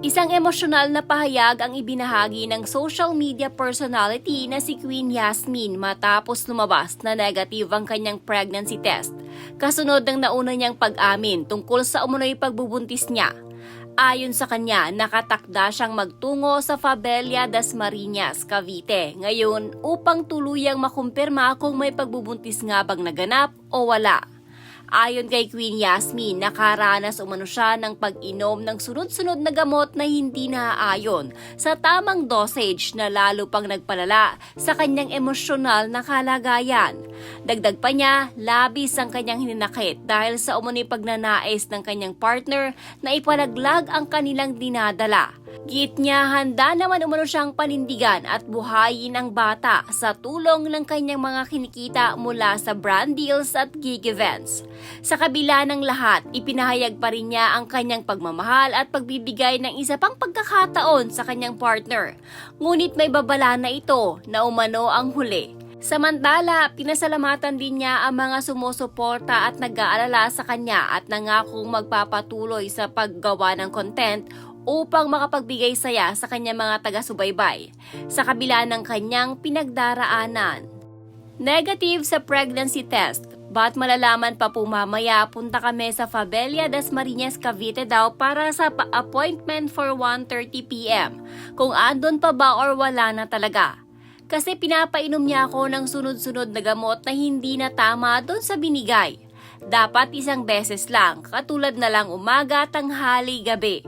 Isang emosyonal na pahayag ang ibinahagi ng social media personality na si Queen Yasmin matapos lumabas na negative ang kanyang pregnancy test. Kasunod ng nauna niyang pag-amin tungkol sa umunoy pagbubuntis niya. Ayon sa kanya, nakatakda siyang magtungo sa Fabella Dasmariñas, Cavite ngayon upang tuluyang makumpirma kung may pagbubuntis nga bang naganap o wala. Ayon kay Queen Yasmin, nakaranas umano siya ng pag-inom ng sunod-sunod na gamot na hindi naaayon sa tamang dosage na lalo pang nagpalala sa kanyang emosyonal na kalagayan. Dagdag pa niya, labis ang kanyang hinanakit dahil sa umano'y pagnanais ng kanyang partner na ipalaglag ang kanilang dinadala. Giit niya, handa naman umano siyang panindigan at buhayin ang bata sa tulong ng kanyang mga kinikita mula sa brand deals at gig events. Sa kabila ng lahat, ipinahayag pa rin niya ang kanyang pagmamahal at pagbibigay ng isa pang pagkakataon sa kanyang partner. Ngunit may babala na ito na umano ang huli. Samantala, pinasalamatan din niya ang mga sumusuporta at nag-aalala sa kanya at nangakong magpapatuloy sa paggawa ng content upang makapagbigay saya sa kanyang mga taga-subaybay sa kabila ng kanyang pinagdaraanan. Negative sa pregnancy test, but malalaman pa po mamaya, punta kami sa Fabella Dasmariñas, Cavite daw para sa appointment for 1:30 p.m. Kung andon pa ba or wala na talaga. Kasi pinapainom niya ako ng sunod-sunod na gamot na hindi na tama doon sa binigay. Dapat isang beses lang, katulad na lang umaga, tanghali, gabi.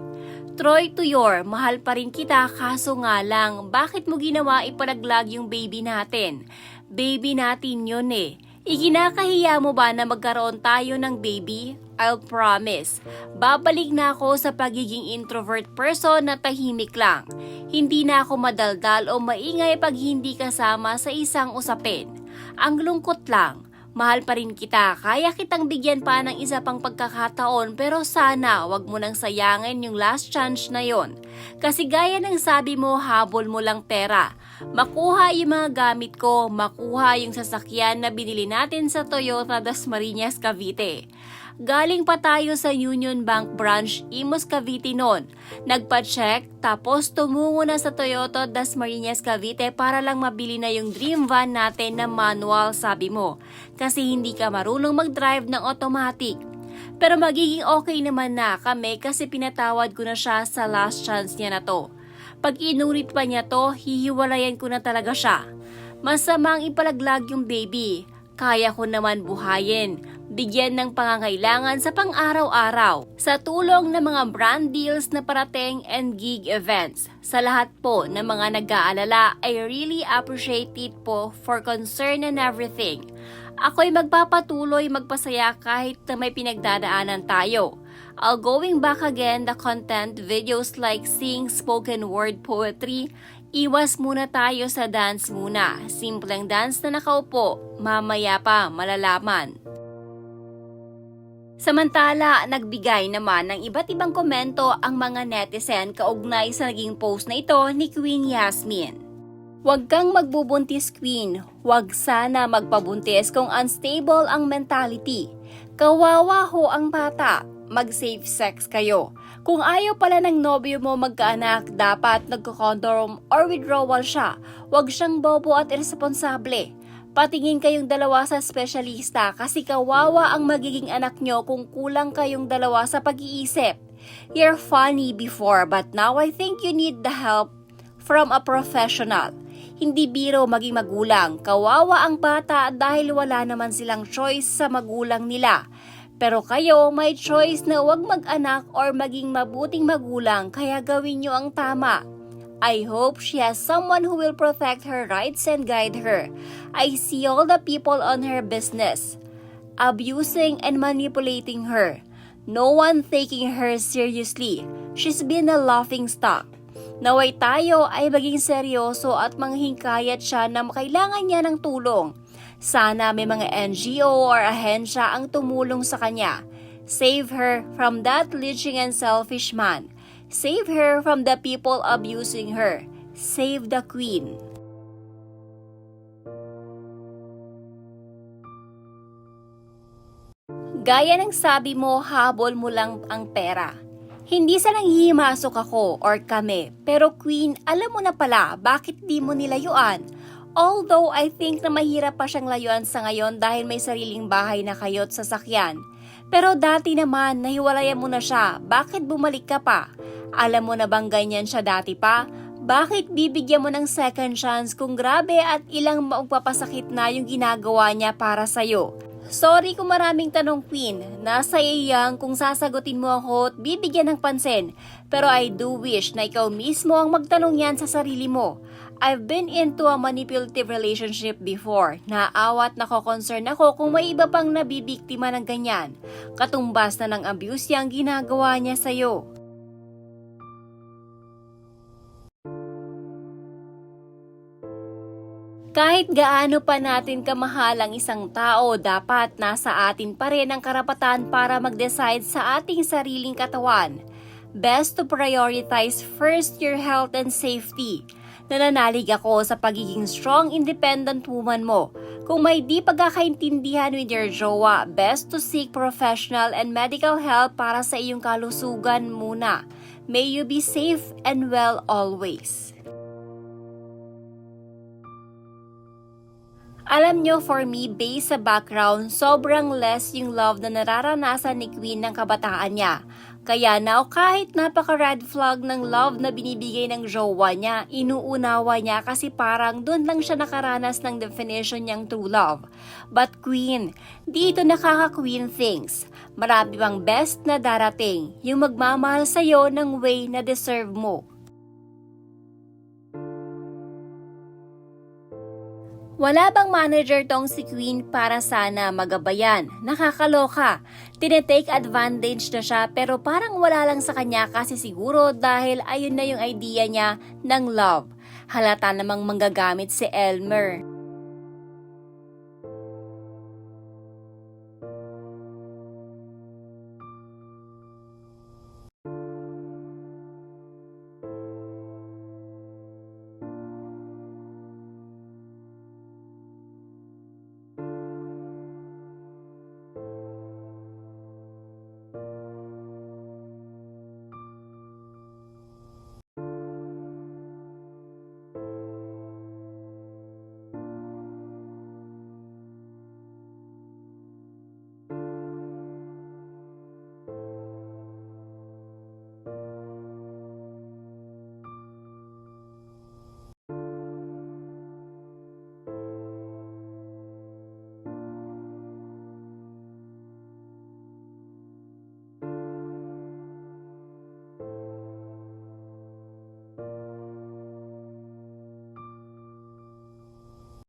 Troy Tuyor, mahal pa rin kita kaso nga lang, bakit mo ginawa ipalaglag yung baby natin? Baby natin yun eh. Ikinakahiya mo ba na magkaroon tayo ng baby? I'll promise. Babalik na ako sa pagiging introvert person na tahimik lang. Hindi na ako madaldal o maingay pag hindi kasama sa isang usapin. Ang lungkot lang. Mahal pa rin kita, kaya kitang bigyan pa ng isa pang pagkakataon pero sana wag mo nang sayangin yung last chance na yon. Kasi gaya ng sabi mo, habol mo lang pera. Makuha yung mga gamit ko, makuha yung sasakyan na binili natin sa Toyota Dasmariñas, Cavite. Galing pa tayo sa Union Bank branch, Imus, Cavite noon. Nagpa-check, tapos tumungo na sa Toyota Dasmariñas, Cavite para lang mabili na yung dream van natin na manual, sabi mo. Kasi hindi ka marunong mag-drive ng automatic. Pero magiging okay naman na kami kasi pinatawad ko na siya sa last chance niya na to. Pag inulit pa niya to, hihiwalayan ko na talaga siya. Masamang ipalaglag yung baby. Kaya ko naman buhayin. Bigyan ng pangangailangan sa pang-araw-araw, sa tulong ng mga brand deals na parating and gig events. Sa lahat po ng mga nag-aalala, I really appreciate it po for concern and everything. Ako'y magpapatuloy magpasaya kahit na may pinagdadaanan tayo. I'll going back again the content videos like sing spoken word poetry. Iwas muna tayo sa dance muna. Simpleng dance na nakaupo, mamaya pa malalaman. Samantala, nagbigay naman ng iba't ibang komento ang mga netizen kaugnay sa naging post na ito ni Queen Yasmin. Huwag kang magbubuntis, Queen. Huwag sana magpabuntis kung unstable ang mentality. Kawawa ho ang bata. Mag-safe sex kayo. Kung ayaw pala ng nobyo mo magkaanak, dapat nagko-condom or withdrawal siya. Huwag siyang bobo at irresponsable. Patingin kayong dalawa sa espesyalista kasi kawawa ang magiging anak nyo kung kulang kayong dalawa sa pag-iisip. You're funny before but now I think you need the help from a professional. Hindi biro maging magulang. Kawawa ang bata dahil wala naman silang choice sa magulang nila. Pero kayo may choice na huwag mag-anak or maging mabuting magulang kaya gawin nyo ang tama. I hope she has someone who will protect her rights and guide her. I see all the people on her business, abusing and manipulating her. No one taking her seriously. She's been a laughing stock. Naway tayo ay maging seryoso at manghihikayat siya na kailangan niya ng tulong. Sana may mga NGO or ahensya ang tumulong sa kanya. Save her from that leeching and selfish man. Save her from the people abusing her. Save the Queen. Gaya ng sabi mo, habol mo lang ang pera. Hindi sa nanghihimasok ako or kami, pero Queen, alam mo na pala bakit di mo nilayuan. Although I think na mahirap pa siyang layuan sa ngayon dahil may sariling bahay na kayo't sasakyan. Pero dati naman, nahiwalayan mo na siya, bakit bumalik ka pa? Alam mo na bang ganyan siya dati pa? Bakit bibigyan mo ng second chance kung grabe at ilang magpapasakit na yung ginagawa niya para sa'yo? Sorry kung maraming tanong, Queen. Nasa iyo yan kung sasagutin mo ako at bibigyan ng pansin. Pero I do wish na ikaw mismo ang magtanong yan sa sarili mo. I've been into a manipulative relationship before. Naaawa at nako-concern ako kung may iba pang nabibiktima ng ganyan. Katumbas na ng abuse yang ginagawa niya sa'yo. Kahit gaano pa natin kamahal ang isang tao, dapat nasa atin pa rin ang karapatan para mag-decide sa ating sariling katawan. Best to prioritize first your health and safety. Nananalig ako sa pagiging strong, independent woman mo. Kung may di pagkakaintindihan with your jowa, best to seek professional and medical help para sa iyong kalusugan muna. May you be safe and well always. Alam nyo, for me, based sa background, sobrang less yung love na nararanasan ni Queen ng kabataan niya. Kaya now, kahit napaka-red flag ng love na binibigay ng jowa niya, inuunawa niya kasi parang doon lang siya nakaranas ng definition niyang true love. But Queen, dito nakaka-Queen things. Marami pang best na darating, yung magmamahal sa'yo ng way na deserve mo. Wala bang manager tong si Queen para sana magabayan? Nakakaloka. Tinetake advantage na siya pero parang wala lang sa kanya kasi siguro dahil ayun na yung idea niya ng love. Halata namang manggagamit si Elmer.